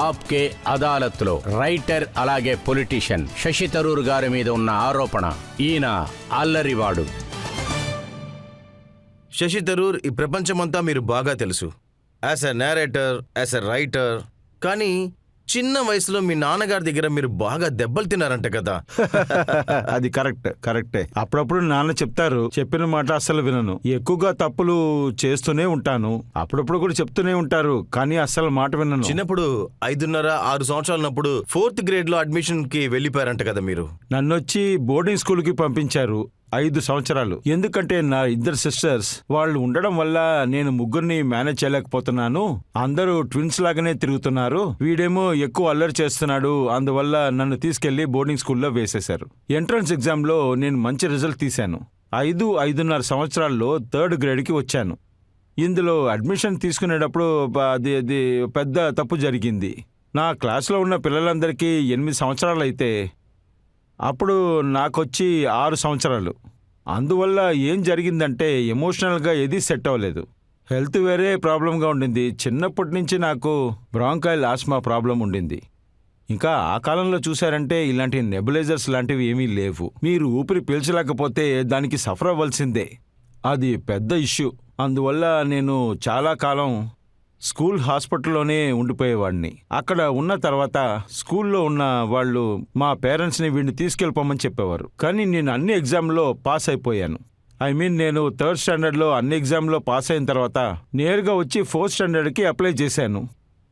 ఆప్కే అదాలత్లో writer అలాగే politician Shashi Tharoor గారి మీద ఉన్న ఆరోపణ. ఈయన అల్లరివాడు. శశి థరూర్ ఈ ప్రపంచమంతా మీరు బాగా తెలుసు. As a narrator, as a writer. కానీ చిన్న వయసులో మీ నాన్నగారి దగ్గర మీరు బాగా దెబ్బలు తిన్నారంట కదా? అది కరెక్టే. అప్పుడప్పుడు నాన్న చెప్తారు, చెప్పిన మాట అస్సలు వినను. ఎక్కువగా తప్పులు చేస్తూనే ఉంటాను. అప్పుడప్పుడు కూడా చెప్తూనే ఉంటారు, కానీ అస్సలు మాట వినను. చిన్నప్పుడు 5.5-6 సంవత్సరాలన్నప్పుడు 4th గ్రేడ్ లో అడ్మిషన్ కి వెళ్ళిపోయారంట కదా మీరు? నన్నొచ్చి బోర్డింగ్ స్కూల్ కి పంపించారు 5 సంవత్సరాలు. ఎందుకంటే నా 2 సిస్టర్స్ వాళ్ళు ఉండడం వల్ల నేను ముగ్గురిని మేనేజ్ చేయలేకపోతున్నాను. అందరూ ట్విన్స్ లాగానే తిరుగుతున్నారు. వీడేమో ఎక్కువ అల్లరి చేస్తున్నాడు. అందువల్ల నన్ను తీసుకెళ్లి బోర్డింగ్ స్కూల్లో వేసేశారు. ఎంట్రన్స్ ఎగ్జామ్ లో నేను మంచి రిజల్ట్ తీశాను. 5.5 సంవత్సరాల్లో 3rd గ్రేడ్కి వచ్చాను. ఇందులో అడ్మిషన్ తీసుకునేటప్పుడు అది పెద్ద తప్పు జరిగింది. నా క్లాస్లో ఉన్న పిల్లలందరికీ 8 సంవత్సరాలు అయితే అప్పుడు నాకొచ్చి 6 సంవత్సరాలు. అందువల్ల ఏం జరిగిందంటే ఎమోషనల్గా ఏదీ సెట్ అవ్వలేదు. హెల్త్ వేరే ప్రాబ్లంగా ఉండింది. చిన్నప్పటి నుంచి నాకు బ్రాంకైల్ ఆస్మా ప్రాబ్లం ఉండింది. ఇంకా ఆ కాలంలో చూశారంటే ఇలాంటి నెబులైజర్స్ లాంటివి ఏమీ లేవు. మీరు ఊపిరి పీల్చలేకపోతే దానికి సఫర్ అవ్వాల్సిందే. అది పెద్ద ఇష్యూ. అందువల్ల నేను చాలా కాలం స్కూల్ హాస్పిటల్లోనే ఉండిపోయేవాడిని. అక్కడ ఉన్న తర్వాత స్కూల్లో ఉన్న వాళ్ళు మా పేరెంట్స్ని వీడిని తీసుకెళ్ళిపోమని చెప్పేవారు. కానీ నేను అన్ని ఎగ్జామ్లో పాస్ అయిపోయాను. నేను 3rd స్టాండర్డ్లో అన్ని ఎగ్జామ్లో పాస్ అయిన తర్వాత నేరుగా వచ్చి 4th స్టాండర్డ్కి అప్లై చేశాను.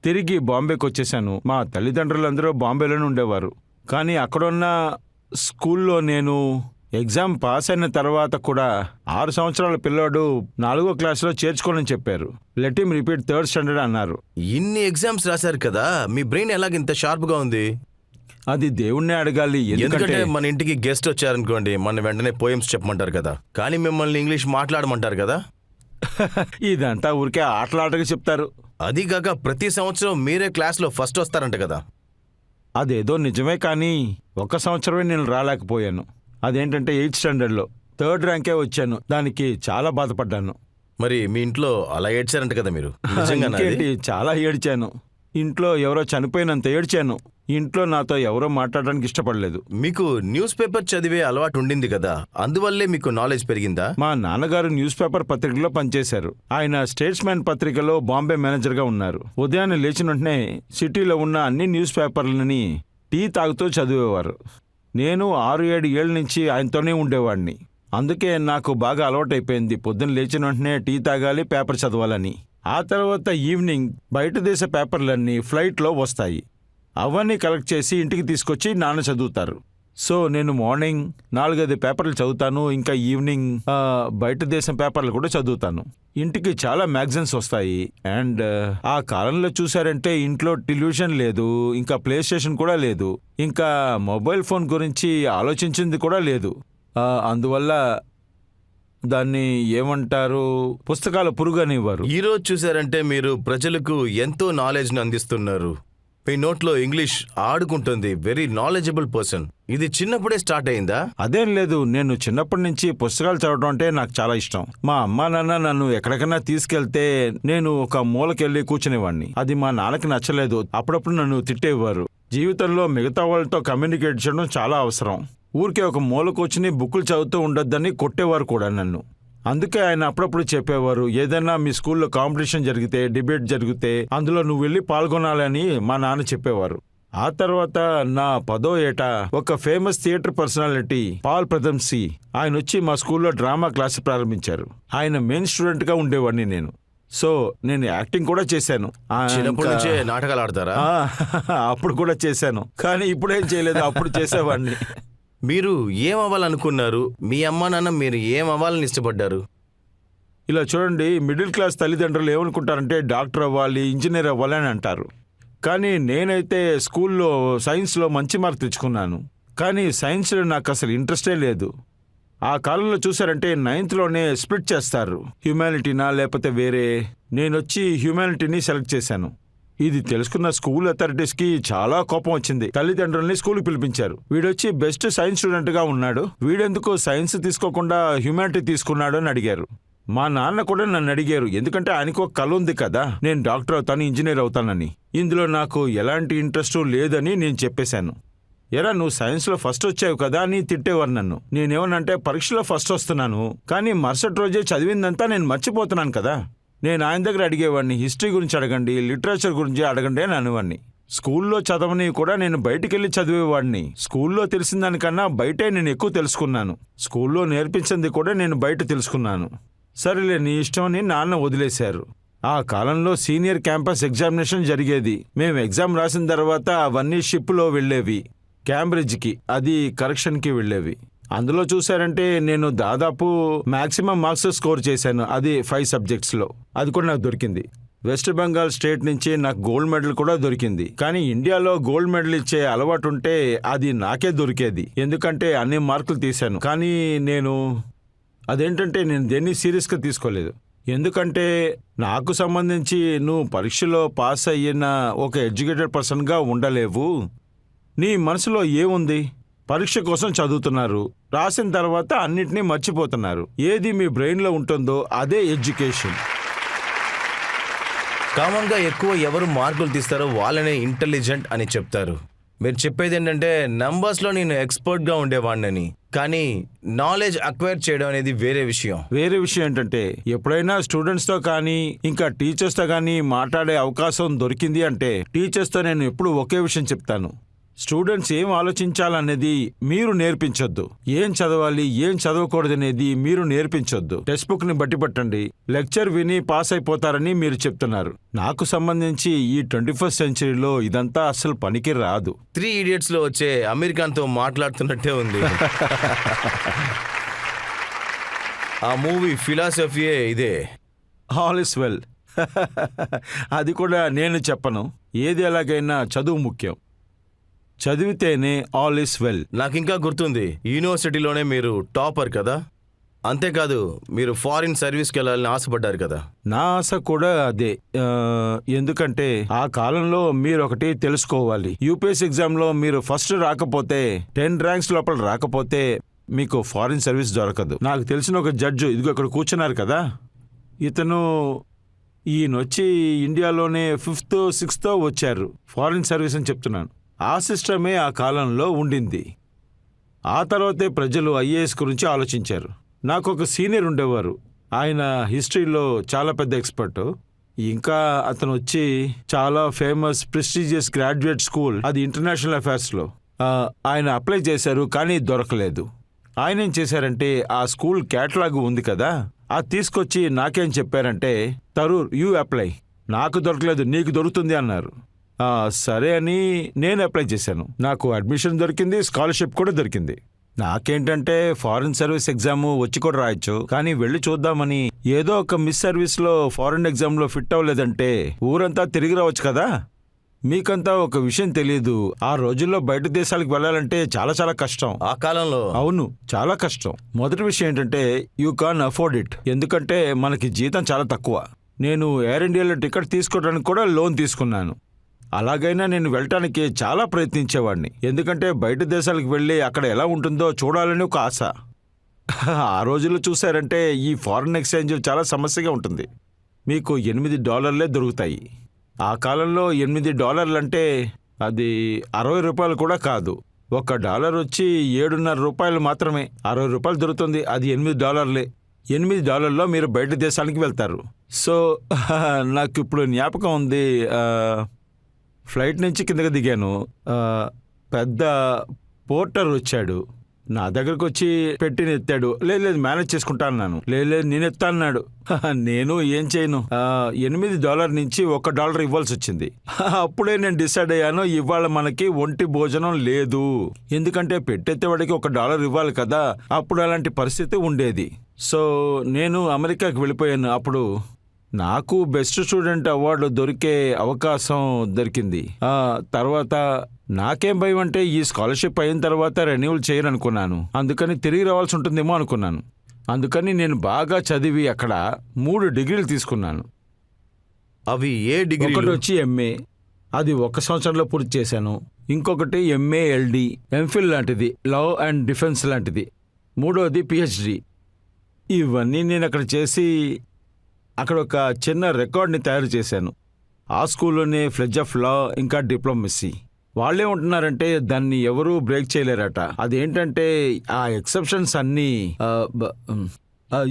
తిరిగి బాంబేకి వచ్చేసాను. మా తల్లిదండ్రులందరూ బాంబేలోనే ఉండేవారు. కానీ అక్కడున్న స్కూల్లో నేను ఎగ్జామ్ పాస్ అయిన తర్వాత కూడా 6 సంవత్సరాల పిల్లోడు 4వ క్లాస్లో చేర్చుకోనని చెప్పారు. Let him repeat 3rd standard అన్నారు. ఇన్ని ఎగ్జామ్స్ రాశారు కదా, మీ బ్రెయిన్ ఎలాగింత షార్ప్గా ఉంది? అది దేవుణ్ణే అడగాలి. ఎందుకంటే మన ఇంటికి గెస్ట్ వచ్చారనుకోండి, మన వెంటనే పోయమ్స్ చెప్పమంటారు కదా, కానీ మిమ్మల్ని ఇంగ్లీష్ మాట్లాడమంటారు కదా. ఇదంతా ఊరికే ఆటలాటగా చెప్తారు. అదీగాక ప్రతి సంవత్సరం మీరే క్లాస్లో ఫస్ట్ వస్తారంట కదా. అదేదో నిజమే, కానీ 1 సంవత్సరమే నేను రాలేకపోయాను. అదేంటంటే 8th స్టాండర్డ్లో 3rd ర్యాంకే వచ్చాను. దానికి చాలా బాధపడ్డాను. మరి మీ ఇంట్లో అలా ఏడ్చారంట కదా మీరు? ఇంకేంటి, చాలా ఏడ్చాను. ఇంట్లో ఎవరో చనిపోయినంత ఏడ్చాను. ఇంట్లో నాతో ఎవరో మాట్లాడడానికి ఇష్టపడలేదు. మీకు న్యూస్ పేపర్ చదివే అలవాటు ఉండింది కదా, అందువల్లే మీకు నాలెడ్జ్ పెరిగిందా? మా నాన్నగారు న్యూస్ పేపర్ పత్రికలో పనిచేశారు. ఆయన స్టేట్స్మెన్ పత్రికలో బాంబే మేనేజర్గా ఉన్నారు. ఉదయాన్నే లేచిన వెంటనే సిటీలో ఉన్న అన్ని న్యూస్ పేపర్లని టీ తాగుతూ చదివేవారు. నేను 6-7 ఏళ్ళ నుంచి ఆయనతోనే ఉండేవాడిని. అందుకే నాకు బాగా అలవాటైపోయింది పొద్దున్న లేచిన వెంటనే టీ తాగాలి, పేపర్ చదవాలని. ఆ తర్వాత ఈవినింగ్ బయట దేశ పేపర్లన్నీ ఫ్లైట్లో వస్తాయి. అవన్నీ కలెక్ట్ చేసి ఇంటికి తీసుకొచ్చి నాన్న చదువుతారు. సో నేను మార్నింగ్ 4-5 పేపర్లు చదువుతాను. ఇంకా ఈవినింగ్ బయట దేశం పేపర్లు కూడా చదువుతాను. ఇంటికి చాలా మ్యాగజైన్స్ వస్తాయి. అండ్ ఆ కాలంలో చూసారంటే ఇంట్లో టెలివిజన్ లేదు, ఇంకా ప్లే స్టేషన్ కూడా లేదు, ఇంకా మొబైల్ ఫోన్ గురించి ఆలోచించింది కూడా లేదు. అందువల్ల దాన్ని ఏమంటారు, పుస్తకాల పురుగు అనేవారు. ఈరోజు చూసారంటే మీరు ప్రజలకు ఎంతో నాలెడ్జ్ని అందిస్తున్నారు. మీ నోట్లో ఇంగ్లీష్ ఆడుకుంటుంది. Very knowledgeable person. ఇది చిన్నప్పుడే స్టార్ట్ అయిందా? అదేం లేదు, నేను చిన్నప్పటి నుంచి పుస్తకాలు చదవడం అంటే నాకు చాలా ఇష్టం. మా అమ్మా నాన్న నన్ను ఎక్కడికైనా తీసుకెళ్తే నేను ఒక మూలకెళ్ళి కూర్చునేవాడిని. అది మా నాన్నకి నచ్చలేదు. అప్పుడప్పుడు నన్ను తిట్టేవారు. జీవితంలో మిగతా వాళ్ళతో కమ్యూనికేట్ చేయడం చాలా అవసరం. ఊరికే ఒక మూల కూర్చుని బుక్కులు చదువుతూ ఉండొద్దని కొట్టేవారు కూడా నన్ను. అందుకే ఆయన అప్పుడప్పుడు చెప్పేవారు, ఏదైనా మీ స్కూల్లో కాంపిటీషన్ జరిగితే, డిబేట్ జరిగితే అందులో నువ్వు వెళ్ళి పాల్గొనాలని మా నాన్న చెప్పేవారు. ఆ తర్వాత నా 10వ ఏట ఒక ఫేమస్ థియేటర్ పర్సనాలిటీ పాల్ ప్రథమ్సి ఆయన వచ్చి మా స్కూల్లో డ్రామా క్లాస్ ప్రారంభించారు. ఆయన మెయిన్ స్టూడెంట్గా ఉండేవాడిని నేను. సో నేను యాక్టింగ్ కూడా చేశాను. నాటకాలు ఆడతారా? అప్పుడు కూడా చేశాను, కానీ ఇప్పుడేం చేయలేదు. అప్పుడు చేసేవాడిని. మీరు ఏం అవ్వాలనుకున్నారు? మీ అమ్మా నాన్న మీరు ఏం అవ్వాలని ఇష్టపడ్డారు? ఇలా చూడండి, మిడిల్ క్లాస్ తల్లిదండ్రులు ఏమనుకుంటారంటే డాక్టర్ అవ్వాలి, ఇంజనీర్ అవ్వాలి అని అంటారు. కానీ నేనైతే స్కూల్లో సైన్స్లో మంచి మార్క్ తెచ్చుకున్నాను. కానీ సైన్స్లో నాకు అసలు ఇంట్రెస్టే లేదు. ఆ కాలంలో చూసారంటే 9th స్ప్లిట్ చేస్తారు, హ్యూమానిటీనా లేకపోతే వేరే. నేనొచ్చి హ్యూమానిటీని సెలెక్ట్ చేశాను. ఇది తెలుసుకున్న స్కూల్ అథారిటీస్కి చాలా కోపం వచ్చింది. తల్లిదండ్రుల్ని స్కూల్కి పిలిపించారు. వీడొచ్చి బెస్ట్ సైన్స్ స్టూడెంట్గా ఉన్నాడు, వీడెందుకు సైన్స్ తీసుకోకుండా హ్యూమానిటీ తీసుకున్నాడు అని అడిగారు. మా నాన్న కూడా నన్ను అడిగారు, ఎందుకంటే ఆయనకు ఒక కల ఉంది కదా, నేను డాక్టర్ అవుతాను, ఇంజనీర్ అవుతానని. ఇందులో నాకు ఎలాంటి ఇంట్రెస్ట్ లేదని నేను చెప్పేశాను. ఎరా నువ్వు సైన్స్లో ఫస్ట్ వచ్చావు కదా అని తిట్టేవారు నన్ను. నేనేమనంటే పరీక్షలో ఫస్ట్ వస్తున్నాను, కానీ మరుసటి రోజే చదివిందంతా నేను మర్చిపోతున్నాను కదా. నేను ఆయన దగ్గర అడిగేవాడిని, హిస్టరీ గురించి అడగండి, లిటరేచర్ గురించి అడగండి అని అనేవాడిని. స్కూల్లో చదవని కూడా నేను బయటికెళ్ళి చదివేవాడిని. స్కూల్లో తెలిసిన దానికన్నా బయటే నేను ఎక్కువ తెలుసుకున్నాను. స్కూల్లో నేర్పించింది కూడా నేను బయట తెలుసుకున్నాను. సరేలే నీ ఇష్టం అని నాన్న వదిలేశారు. ఆ కాలంలో సీనియర్ క్యాంపస్ ఎగ్జామినేషన్ జరిగేది. మేము ఎగ్జామ్ రాసిన తర్వాత అవన్నీ షిప్లో వెళ్ళేవి, క్యాంబ్రిడ్జ్కి, అది కరెక్షన్కి వెళ్ళేవి. అందులో చూశారంటే నేను దాదాపు మాక్సిమం మార్క్స్ స్కోర్ చేశాను, అది 5 సబ్జెక్ట్స్లో. అది కూడా నాకు దొరికింది. వెస్ట్ బెంగాల్ స్టేట్ నుంచి నాకు గోల్డ్ మెడల్ కూడా దొరికింది. కానీ ఇండియాలో గోల్డ్ మెడల్ ఇచ్చే అలవాటు ఉంటే అది నాకే దొరికేది, ఎందుకంటే అన్ని మార్కులు తీశాను. కానీ అదేంటంటే నేను దేన్ని సీరియస్గా తీసుకోలేదు. ఎందుకంటే నాకు సంబంధించి నువ్వు పరీక్షలో పాస్ అయిన ఒక ఎడ్యుకేటెడ్ పర్సన్గా ఉండలేవు. నీ మనసులో ఏముంది? పరీక్ష కోసం చదువుతున్నారు, రాసిన తర్వాత అన్నిటినీ మర్చిపోతున్నారు. ఏది మీ బ్రెయిన్లో ఉంటుందో అదే ఎడ్యుకేషన్. కామన్గా ఎక్కువ ఎవరు మార్కులు తీస్తారో వాళ్ళనే ఇంటెలిజెంట్ అని చెప్తారు. మీరు చెప్పేది ఏంటంటే నంబర్స్లో నేను ఎక్స్పర్ట్గా ఉండేవాడినని, కానీ నాలెడ్జ్ అక్వైర్ చేయడం అనేది వేరే విషయం. వేరే విషయం ఏంటంటే ఎప్పుడైనా స్టూడెంట్స్తో కానీ ఇంకా టీచర్స్తో కానీ మాట్లాడే అవకాశం దొరికింది అంటే టీచర్స్తో నేను ఎప్పుడు ఒకే విషయం చెప్తాను, స్టూడెంట్స్ ఏం ఆలోచించాలనేది మీరు నేర్పించొద్దు, ఏం చదవాలి ఏం చదవకూడదనేది మీరు నేర్పించొద్దు. టెక్స్ట్ బుక్ని బట్టి పట్టండి, లెక్చర్ విని పాస్ అయిపోతారని మీరు చెప్తున్నారు. నాకు సంబంధించి ఈ 21st సెంచరీలో ఇదంతా అసలు పనికి రాదు. 3 Idiotsలో వచ్చే అమీర్ ఖాన్తో మాట్లాడుతున్నట్టే ఉంది. ఆ మూవీ ఫిలాసఫీయే ఇదే. All is well. అది కూడా నేను చెప్పను. ఏది ఎలాగైనా చదువు ముఖ్యం. చదివితేనే ఆల్ ఇస్ వెల్. నాకు ఇంకా గుర్తుంది, యూనివర్సిటీలోనే మీరు టాపర్ కదా. అంతేకాదు మీరు ఫారిన్ సర్వీస్కి వెళ్ళాలని ఆశపడ్డారు కదా. నా ఆశ కూడా అదే. ఎందుకంటే ఆ కాలంలో మీరు ఒకటి తెలుసుకోవాలి, యూపీఎస్సీ ఎగ్జామ్లో మీరు ఫస్ట్ రాకపోతే, 10 ర్యాంక్స్ లోపల రాకపోతే మీకు ఫారిన్ సర్వీస్ దొరకదు. నాకు తెలిసిన ఒక జడ్జు ఇదిగో ఇక్కడ కూర్చున్నారు కదా, ఈయనొచ్చి ఇండియాలోనే 5th 6th వచ్చారు, ఫారిన్ సర్వీస్ అని చెప్తున్నాను. ఆ సిస్టమే ఆ కాలంలో ఉండింది. ఆ తర్వాతే ప్రజలు ఐఏఎస్ గురించి ఆలోచించారు. నాకు ఒక సీనియర్ ఉండేవారు, ఆయన హిస్టరీలో చాలా పెద్ద ఎక్స్పర్ట్. ఇంకా అతను వచ్చి చాలా ఫేమస్ ప్రెస్టీజియస్ గ్రాడ్యుయేట్ స్కూల్, అది ఇంటర్నేషనల్ అఫైర్స్లో. ఆయన అప్లై చేశారు కానీ దొరకలేదు. ఆయన ఏం చేశారంటే ఆ స్కూల్ క్యాటలాగ్ ఉంది కదా, అది తీసుకొచ్చి నాకేం చెప్పారంటే, తరూర్ యూ అప్లై, నాకు దొరకలేదు నీకు దొరుకుతుంది అన్నారు. సరే అని నేను అప్లై చేశాను. నాకు అడ్మిషన్ దొరికింది, స్కాలర్షిప్ కూడా దొరికింది. నాకేంటంటే ఫారిన్ సర్వీస్ ఎగ్జామ్ వచ్చి కూడా రాయొచ్చు, కానీ వెళ్ళి చూద్దామని ఏదో ఒక మిస్ సర్వీస్లో ఫారిన్ ఎగ్జామ్లో ఫిట్ అవ్వలేదంటే ఊరంతా తిరిగి రావచ్చు కదా. మీకంతా ఒక విషయం తెలీదు, ఆ రోజుల్లో బయట దేశాలకు వెళ్ళాలంటే చాలా చాలా కష్టం ఆ కాలంలో. అవును, చాలా కష్టం. మొదటి విషయం ఏంటంటే యూ కాన్ అఫోర్డ్ ఇట్, ఎందుకంటే మనకి జీతం చాలా తక్కువ. నేను ఎయిర్ ఇండియాలో టికెట్ తీసుకోవడానికి కూడా లోన్ తీసుకున్నాను. అలాగైనా నేను వెళ్ళటానికి చాలా ప్రయత్నించేవాడిని, ఎందుకంటే బయట దేశాలకు వెళ్ళి అక్కడ ఎలా ఉంటుందో చూడాలని ఒక ఆశ. ఆ రోజుల్లో చూశారంటే ఈ ఫారిన్ ఎక్స్చేంజ్ చాలా సమస్యగా ఉంటుంది. మీకు $8 దొరుకుతాయి. ఆ కాలంలో $8 అంటే అది 60 రూపాయలు కూడా కాదు. $1 వచ్చి $7.5 మాత్రమే. 60 రూపాయలు దొరుకుతుంది, అది $8. $8లో మీరు బయట దేశానికి వెళ్తారు. సో నాకు ఇప్పుడు జ్ఞాపకం ఉంది, ఫ్లైట్ నుంచి కిందకి దిగాను. పెద్ద పోర్టర్ వచ్చాడు, నా దగ్గరకు వచ్చి పెట్టిని ఎత్తాడు. లేదు మేనేజ్ చేసుకుంటా అన్నాను. లేదు నేను ఎత్తా అన్నాడు. నేను ఏం చేయను, $8 నుంచి $1 ఇవ్వాల్సి వచ్చింది. అప్పుడే నేను డిసైడ్ అయ్యాను, ఇవాళ మనకి ఒంటి భోజనం లేదు, ఎందుకంటే పెట్టెత్తేవాడికి $1 ఇవ్వాలి కదా. అప్పుడు అలాంటి పరిస్థితి ఉండేది. సో నేను అమెరికాకి వెళ్ళిపోయాను. అప్పుడు నాకు బెస్ట్ స్టూడెంట్ అవార్డు దొరికే అవకాశం దొరికింది. తర్వాత నాకేం భయం అంటే ఈ స్కాలర్షిప్ అయిన తర్వాత రెన్యూవల్ చేయననుకున్నాను, అందుకని తిరిగి రావాల్సి ఉంటుందేమో అనుకున్నాను. అందుకని నేను బాగా చదివి అక్కడ 3 డిగ్రీలు తీసుకున్నాను. అవి ఏ డిగ్రీ? ఒకటి వచ్చి ఎంఏ, అది 1 సంవత్సరంలో పూర్తి చేశాను. ఇంకొకటి ఎంఏ-LD, ఎంఫిల్ లాంటిది, లవ్ అండ్ డిఫెన్స్ లాంటిది. 3వది PhD. ఇవన్నీ నేను అక్కడ చేసి అక్కడ ఒక చిన్న రికార్డ్ని తయారు చేశాను. ఆ స్కూల్లోనే ఫ్లెడ్జ్ ఆఫ్ లా ఇంకా డిప్లొమసీ. వాళ్ళే ఉంటున్నారంటే దాన్ని ఎవరూ బ్రేక్ చేయలేరట. అదేంటంటే ఆ ఎక్సెప్షన్స్ అన్నీ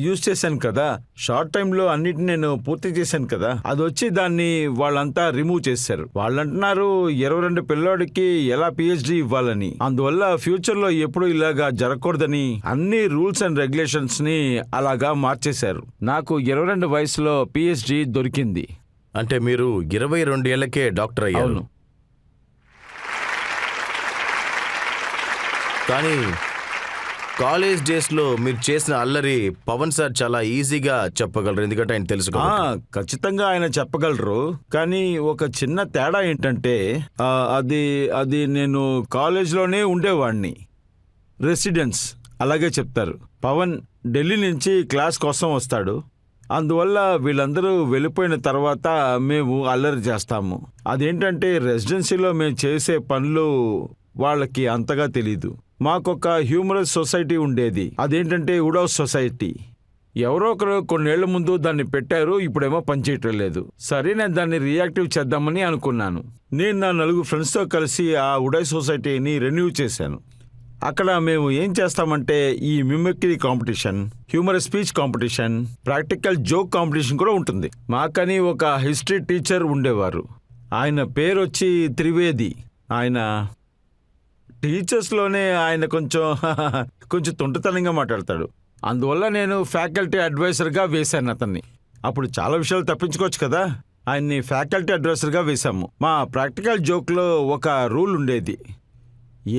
యూజ్ చేశాను కదా, షార్ట్ టైంలో అన్నిటిని నేను పూర్తి చేశాను కదా, అది వచ్చి దాన్ని వాళ్ళంతా రిమూవ్ చేశారు. వాళ్ళంటున్నారు 22 పిల్లోడికి ఎలా పిహెచ్డి ఇవ్వాలని. అందువల్ల ఫ్యూచర్లో ఎప్పుడు ఇలాగా జరగకూడదని అన్ని రూల్స్ అండ్ రెగ్యులేషన్స్ ని అలాగా మార్చేశారు. నాకు 22 వయసులో పిహెచ్డి దొరికింది. అంటే మీరు 22 ఏళ్లకే డాక్టర్ అయ్యారు. అవును. కానీ కాలేజ్ డేస్లో మీరు చేసిన అల్లరి పవన్ సార్ చాలా ఈజీగా చెప్పగలరు, ఎందుకంటే ఆయన తెలుసు కాబట్టి. ఖచ్చితంగా ఆయన చెప్పగలరు. కానీ ఒక చిన్న తేడా ఏంటంటే అది నేను కాలేజ్లోనే ఉండేవాడిని. రెసిడెన్స్ అలాగే చెప్తారు. పవన్ ఢిల్లీ నుంచి క్లాస్ కోసం వస్తాడు. అందువల్ల వీళ్ళందరూ వెళ్ళిపోయిన తర్వాత మేము అల్లరి చేస్తాము. అదేంటంటే రెసిడెన్సీలో మేము చేసే పనులు వాళ్ళకి అంతగా తెలీదు. మాకొక హ్యూమరస్ సొసైటీ ఉండేది. అదేంటంటే వుడౌస్ సొసైటీ. ఎవరో ఒకరు కొన్నేళ్ల ముందు దాన్ని పెట్టారు, ఇప్పుడేమో పనిచేయటం లేదు. సరే, నేను దాన్ని రియాక్టివ్ చేద్దామని అనుకున్నాను. నేను నా 4 ఫ్రెండ్స్తో కలిసి ఆ వుడౌస్ సొసైటీని రెన్యూ చేశాను. అక్కడ మేము ఏం చేస్తామంటే ఈ mimicry competition, humorous speech competition, practical joke competition కూడా ఉంటుంది. మాకని ఒక హిస్టరీ టీచర్ ఉండేవారు. ఆయన పేరు వచ్చి త్రివేది. ఆయన టీచర్స్లోనే ఆయన కొంచెం తుంటతనంగా మాట్లాడతాడు. అందువల్ల నేను ఫ్యాకల్టీ అడ్వైజర్గా వేశాను అతన్ని. అప్పుడు చాలా విషయాలు తప్పించుకోవచ్చు కదా, ఆయన్ని ఫ్యాకల్టీ అడ్వైజర్గా వేశాము. మా ప్రాక్టికల్ జోక్లో ఒక రూల్ ఉండేది.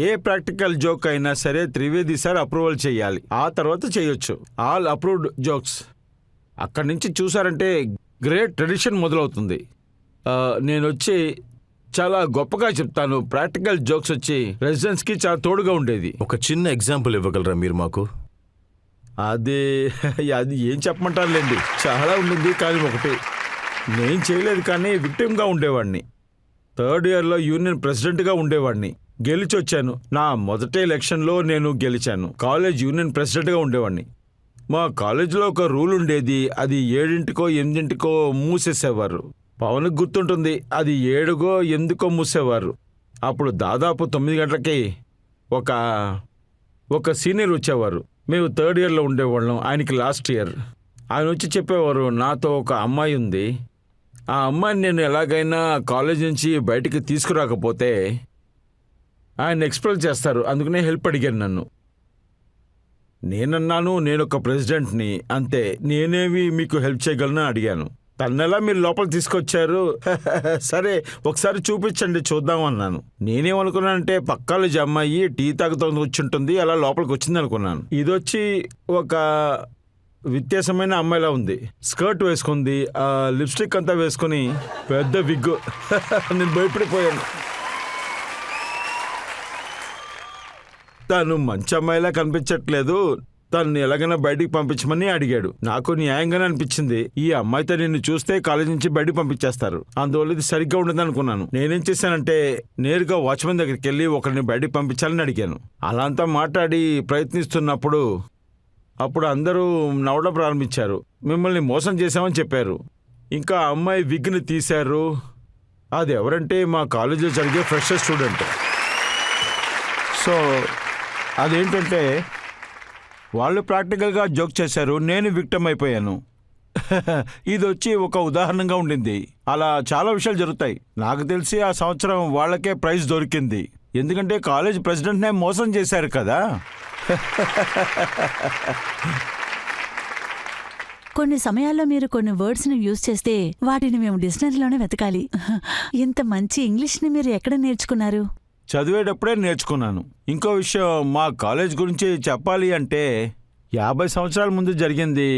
ఏ ప్రాక్టికల్ జోక్ అయినా సరే త్రివేది సార్ అప్రూవల్ చేయాలి, ఆ తర్వాత చేయొచ్చు. All approved jokes. అక్కడి నుంచి చూసారంటే గ్రేట్ ట్రెడిషన్ మొదలవుతుంది. నేను వచ్చి చాలా గొప్పగా చెప్తాను. ప్రాక్టికల్ జోక్స్ వచ్చి రెసిడెన్స్కి చాలా తోడుగా ఉండేది. ఒక చిన్న ఎగ్జాంపుల్ ఇవ్వగలరా మీరు మాకు? అది ఏం చెప్పమంటారులేండి, చాలా ఉండింది. కానీ ఒకటి నేను చేయలేదు, కానీ విక్టిమ్గా ఉండేవాడిని. 3rd ఇయర్లో యూనియన్ ప్రెసిడెంట్గా ఉండేవాడిని. గెలిచి వచ్చాను. నా మొదటి ఎలక్షన్లో నేను గెలిచాను. కాలేజ్ యూనియన్ ప్రెసిడెంట్గా ఉండేవాడిని. మా కాలేజీలో ఒక రూల్ ఉండేది. అది 7కో 8కో మూసేసేవారు. పవన్కి గుర్తుంటుంది, అది 7కో 8కో మూసేవారు. అప్పుడు దాదాపు 9 గంటలకి ఒక సీనియర్ వచ్చేవారు. మేము 3rd ఇయర్లో ఉండేవాళ్ళం. ఆయనకి లాస్ట్ ఇయర్. ఆయన వచ్చి చెప్పేవారు, నాతో ఒక అమ్మాయి ఉంది, ఆ అమ్మాయిని నేను ఎలాగైనా కాలేజ్ నుంచి బయటికి తీసుకురాకపోతే ఆయన ఎక్స్పెల్ చేస్తారు, అందుకనే హెల్ప్ అడిగాను నన్ను. నేనన్నాను, నేను ఒక ప్రెసిడెంట్ని, అంతే, నేనేవి మీకు హెల్ప్ చేయగలను అడిగాను. తన్నెలా మీరు లోపల తీసుకొచ్చారు? సరే, ఒకసారి చూపించండి చూద్దాం అన్నాను. నేనేమనుకున్నానంటే పక్క కాలేజ్ అమ్మాయి టీ తాగుతూ వచ్చుంటుంది, అలా లోపలికి వచ్చింది అనుకున్నాను. ఇదొచ్చి ఒక వ్యత్యాసమైన అమ్మాయిలా ఉంది. స్కర్ట్ వేసుకుంది, లిప్స్టిక్ అంతా వేసుకుని, పెద్ద విగ్గు. నేను భయపడిపోయాను. తను మంచి అమ్మాయిలా కనిపించట్లేదు, తను ఎలాగైనా బయటికి పంపించమని అడిగాడు. నాకు న్యాయంగానే అనిపించింది. ఈ అమ్మాయితో నిన్ను చూస్తే కాలేజ్ నుంచి బయటికి పంపించేస్తారు, అందువల్ల ఇది సరిగ్గా ఉండదు అనుకున్నాను. నేనేం చేశానంటే నేరుగా వాచ్మెన్ దగ్గరికి వెళ్ళి ఒకరిని బయటికి పంపించాలని అడిగాను. అలా అంతా మాట్లాడి ప్రయత్నిస్తున్నప్పుడు అప్పుడు అందరూ నవ్వడం ప్రారంభించారు. మిమ్మల్ని మోసం చేశామని చెప్పారు. ఇంకా అమ్మాయి విగ్ని తీశారు. అది ఎవరంటే మా కాలేజీలో జరిగే ఫ్రెషర్ స్టూడెంట్. సో అదేంటంటే వాళ్ళు ప్రాక్టికల్గా జోక్ చేశారు, నేను విక్టిమ్ అయిపోయాను. ఇది వచ్చి ఒక ఉదాహరణగా ఉండింది. అలా చాలా విషయాలు జరుగుతాయి. నాకు తెలిసి ఆ సంవత్సరం వాళ్ళకే ప్రైజ్ దొరికింది, ఎందుకంటే కాలేజ్ ప్రెసిడెంట్నే మోసం చేశారు కదా. కొన్ని సమయాల్లో మీరు కొన్ని వర్డ్స్ని యూజ్ చేస్తే వాటిని మేము డిక్షనరీలోనే వెతకాలి. ఇంత మంచి ఇంగ్లీష్ని మీరు ఎక్కడ నేర్చుకున్నారు? చదివేటప్పుడే నేర్చుకున్నాను. ఇంకో విషయం, మా కాలేజ్ గురించి చెప్పాలి అంటే 50 సంవత్సరాల ముందు జరిగింది.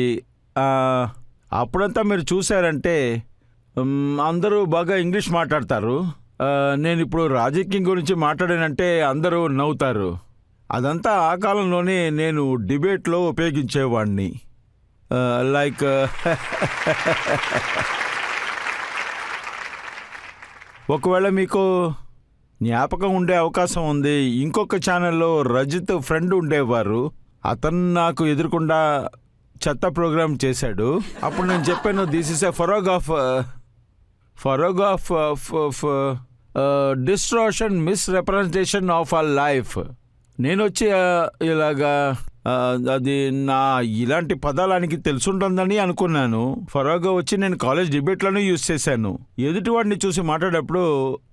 అప్పుడంతా మీరు చూశారంటే అందరూ బాగా ఇంగ్లీష్ మాట్లాడతారు. నేను ఇప్పుడు రాజకీయం గురించి మాట్లాడానంటే అందరూ నవ్వుతారు. అదంతా ఆ కాలంలోనే నేను డిబేట్లో ఉపయోగించేవాడిని. లైక్ ఒకవేళ మీకు జ్ఞాపకం ఉండే అవకాశం ఉంది, ఇంకొక ఛానల్లో రజిత్ ఫ్రెండ్ ఉండేవారు. అతను నాకు ఎదురుకుండా చెత్త ప్రోగ్రామ్ చేశాడు. అప్పుడు నేను చెప్పాను this is a farrago of distraction misrepresentation of our life. నేను వచ్చి ఇలాగా అది నా ఇలాంటి పదాలానికి తెలుసుంటుందని అనుకున్నాను. ఫరోగా వచ్చి నేను కాలేజ్ డిబేట్లోనే యూజ్ చేశాను. ఎదుటివాడిని చూసి మాట్లాడేటప్పుడు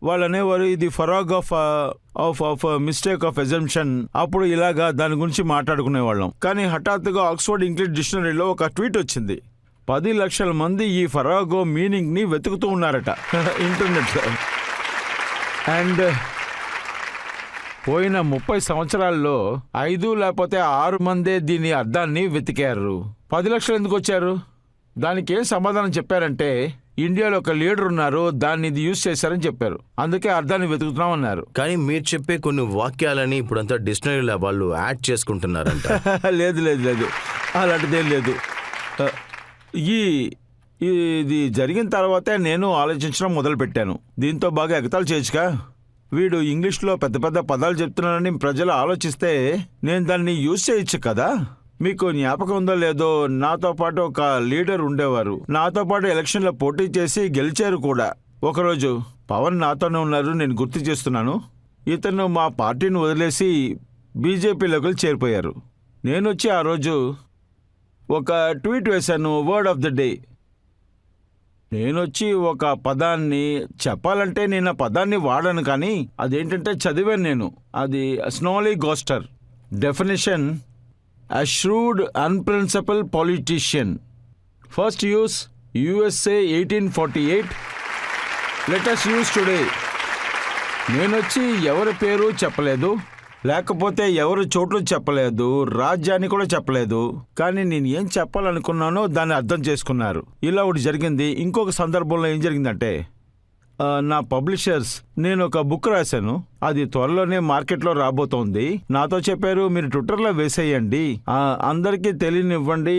వాళ్ళు అనేవారు ఇది ఫరోగ్ ఆఫ్ మిస్టేక్ ఆఫ్ ఎజంప్షన్. అప్పుడు ఇలాగా దాని గురించి మాట్లాడుకునేవాళ్ళం. కానీ హఠాత్తుగా ఆక్స్ఫర్డ్ ఇంగ్లీష్ డిక్షనరీలో ఒక ట్వీట్ వచ్చింది. 10 లక్షల మంది ఈ ఫరాగో మీనింగ్ని వెతుకుతూ ఉన్నారట ఇంటర్నెట్లో. అండ్ పోయిన 30 సంవత్సరాల్లో 5 లేకపోతే 6 మందే దీని అర్థాన్ని వెతికారు. 10 లక్షలు ఎందుకు వచ్చారు? దానికి ఏం సమాధానం చెప్పారంటే ఇండియాలో ఒక లీడర్ ఉన్నారు, దాన్ని ఇది యూజ్ చేశారని చెప్పారు. అందుకే అర్థాన్ని వెతుకుతున్నామన్నారు. కానీ మీరు చెప్పే కొన్ని వాక్యాలని ఇప్పుడంతా డిక్షనరీలో వాళ్ళు యాడ్ చేసుకుంటున్నారంట. లేదు లేదు లేదు, అలాంటిదేం లేదు. ఇది జరిగిన తర్వాతే నేను ఆలోచించడం మొదలుపెట్టాను. దీంతో బాగా ఎగతాలు చేయొచ్చుగా. వీడు ఇంగ్లీష్లో పెద్ద పెద్ద పదాలు చెప్తున్నానని ప్రజలు ఆలోచిస్తే నేను దాన్ని యూజ్ చేయొచ్చు కదా. మీకు జ్ఞాపకం ఉందో లేదో, నాతో పాటు ఒక లీడర్ ఉండేవారు. నాతో పాటు ఎలక్షన్లో పోటీ చేసి గెలిచారు కూడా. ఒకరోజు పవన్ నాతోనే ఉన్నారు, నేను గుర్తు చేస్తున్నాను. ఇతను మా పార్టీని వదిలేసి బీజేపీలోకి చేరిపోయారు. నేను వచ్చి ఆ రోజు ఒక ట్వీట్ వేశాను, వర్డ్ ఆఫ్ ద డే. నేనొచ్చి ఒక పదాన్ని చెప్పాలంటే నేను ఆ పదాన్ని వాడాను, కానీ అదేంటంటే చదివాను నేను. అది snollygoster. Definition: a shrewd, unprincipled politician. First use USA 1848. Let us use today. నేనొచ్చి ఎవరి పేరు చెప్పలేదు, లేకపోతే ఎవరి చోట్లు చెప్పలేదు, రాజ్యాన్ని కూడా చెప్పలేదు. కానీ నేను ఏం చెప్పాలనుకున్నానో దాన్ని అర్థం చేసుకున్నారు. ఇలా ఒకటి జరిగింది. ఇంకొక సందర్భంలో ఏం జరిగిందంటే, నా పబ్లిషర్స్, నేను ఒక బుక్ రాశాను, అది త్వరలోనే మార్కెట్లో రాబోతోంది. నాతో చెప్పారు మీరు ట్విట్టర్లో వేసేయండి, అందరికీ తెలియనివ్వండి,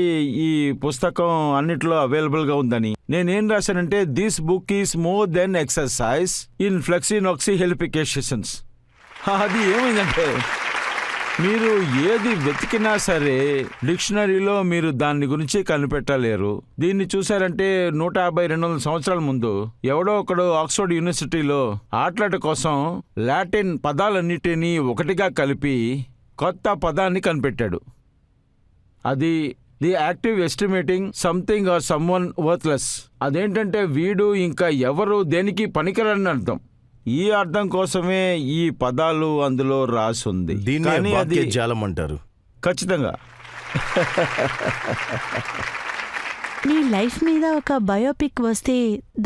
ఈ పుస్తకం అన్నిట్లో అవైలబుల్గా ఉందని. నేనేం రాశానంటే, this book is more than exercise in floccinaucinihilipilifications. అది ఏమైందంటే, మీరు ఏది వెతికినా సరే డిక్షనరీలో మీరు దాని గురించి కనిపెట్టలేరు. దీన్ని చూశారంటే 150-200 సంవత్సరాల ముందు ఎవడో ఒకడు ఆక్స్ఫర్డ్ యూనివర్సిటీలో ఆటలాట కోసం లాటిన్ పదాలన్నిటినీ ఒకటిగా కలిపి కొత్త పదాన్ని కనిపెట్టాడు. అది the active estimating something or someone worthless. అదేంటంటే వీడు ఇంకా ఎవరు దేనికి పనికిరని అర్థం. ఈ అర్థం కోసమే ఈ పదాలు అందులో రాసుంది. దీన్ని వాక్య జాలం అంటారు. ఖచ్చితంగా. మీ లైఫ్ మీద ఒక బయోపిక్ వస్తే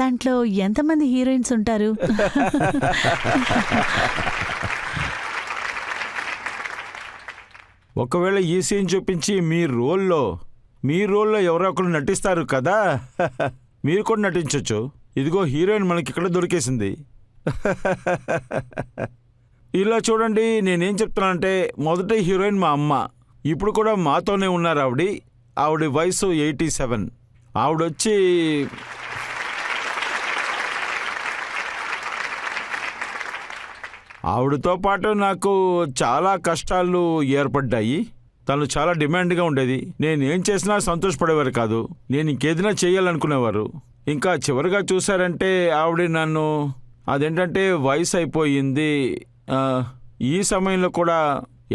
దాంట్లో ఎంతమంది హీరోయిన్స్ ఉంటారు? ఒకవేళ ఈ సీన్ చూపించి మీ రోల్లో ఎవరో ఒకరు నటిస్తారు కదా, మీరు కూడా నటించవచ్చు. ఇదిగో హీరోయిన్ మనకి ఇక్కడ దొరికేసింది. ఇలా చూడండి, నేనేం చెప్తున్నానంటే, మొదటి హీరోయిన్ మా అమ్మ. ఇప్పుడు కూడా మాతోనే ఉన్నారు ఆవిడ వయసు 87. ఆవిడొచ్చి ఆవిడతో పాటు నాకు చాలా కష్టాలు ఏర్పడ్డాయి. తను చాలా డిమాండ్గా ఉండేది. నేనేం చేసినా సంతోషపడేవారు కాదు. నేను ఇంకేదైనా చేయాలనుకునేవారు. ఇంకా చివరిగా చూశారంటే ఆవిడ నన్ను, అదేంటంటే వయసు అయిపోయింది, ఈ సమయంలో కూడా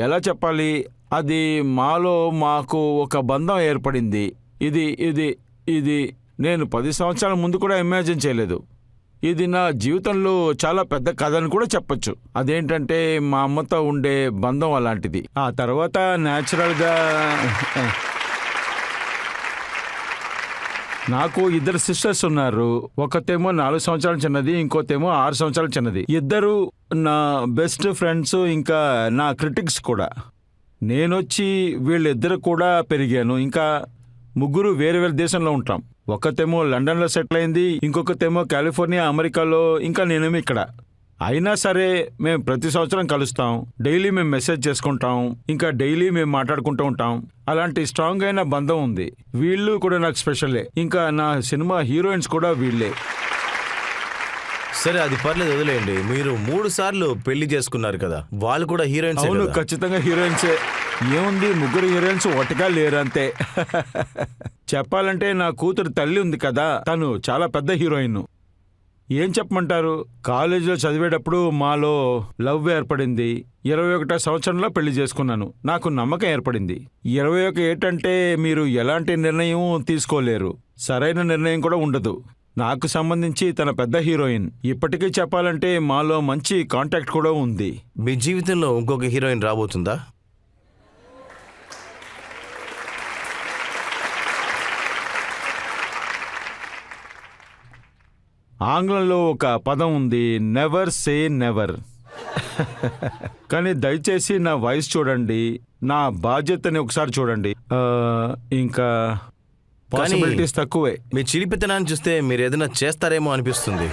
ఎలా చెప్పాలి, అది మాకు ఒక బంధం ఏర్పడింది. ఇది నేను 10 సంవత్సరాల ముందు కూడా ఇమాజిన్ చేయలేదు. ఇది నా జీవితంలో చాలా పెద్ద కథ అని కూడా చెప్పచ్చు. అదేంటంటే మా అమ్మతో ఉండే బంధం అలాంటిది. ఆ తర్వాత న్యాచురల్గా నాకు 2 సిస్టర్స్ ఉన్నారు. ఒకతేమో 4 సంవత్సరాల చిన్నది, ఇంకోతేమో 6 సంవత్సరాల చిన్నది. ఇద్దరు నా బెస్ట్ ఫ్రెండ్స్, ఇంకా నా క్రిటిక్స్ కూడా. నేనొచ్చి వీళ్ళిద్దరు కూడా పెరిగాను. ఇంకా 3 వేరే దేశంలో ఉంటాం. ఒకతేమో లండన్లో సెటిల్ అయింది, ఇంకొకతేమో కాలిఫోర్నియా అమెరికాలో, ఇంకా నేనేమో ఇక్కడ. అయినా సరే మేము ప్రతి సంవత్సరం కలుస్తాం, డైలీ మేము మెసేజ్ చేసుకుంటాం, ఇంకా డైలీ మేము మాట్లాడుకుంటూ ఉంటాం. అలాంటి స్ట్రాంగ్ అయిన బంధం ఉంది. వీళ్ళు కూడా నాకు స్పెషలే. ఇంకా నా సినిమా హీరోయిన్స్ కూడా వీళ్ళే. సరే, అది పర్లేదు, వదిలేయండి. మీరు 3 సార్లు పెళ్లి చేసుకున్నారు కదా, వాళ్ళు కూడా హీరోయిన్స్? అవును, ఖచ్చితంగా హీరోయిన్సే. ఏముంది, ముగ్గురు హీరోయిన్స్ ఒకటిగా లేరు అంతే. చెప్పాలంటే నా కూతురు తల్లి ఉంది కదా, తను చాలా పెద్ద హీరోయిన్. ఏం చెప్పమంటారు, కాలేజీలో చదివేటప్పుడు మాలో లవ్ ఏర్పడింది. 21వ సంవత్సరంలో పెళ్లి చేసుకున్నాను. నాకు నమ్మకం ఏర్పడింది. 21 ఏంటంటే మీరు ఎలాంటి నిర్ణయం తీసుకోలేరు, సరైన నిర్ణయం కూడా ఉండదు. నాకు సంబంధించి తన పెద్ద హీరోయిన్. ఇప్పటికీ చెప్పాలంటే మాలో మంచి కాంటాక్ట్ కూడా ఉంది. మీ జీవితంలో ఇంకొక హీరోయిన్ రాబోతుందా? ఆంగ్లంలో ఒక పదం ఉంది, నెవర్ సే నెవర్. కానీ దయచేసి నా వయసు చూడండి, నా బాధ్యతని ఒకసారి చూడండి. ఇంకా పాసిబిలిటీస్ తక్కువే. మీ చిలిపితనాన్ని చూస్తే మీరు ఏదైనా చేస్తారేమో అనిపిస్తుంది.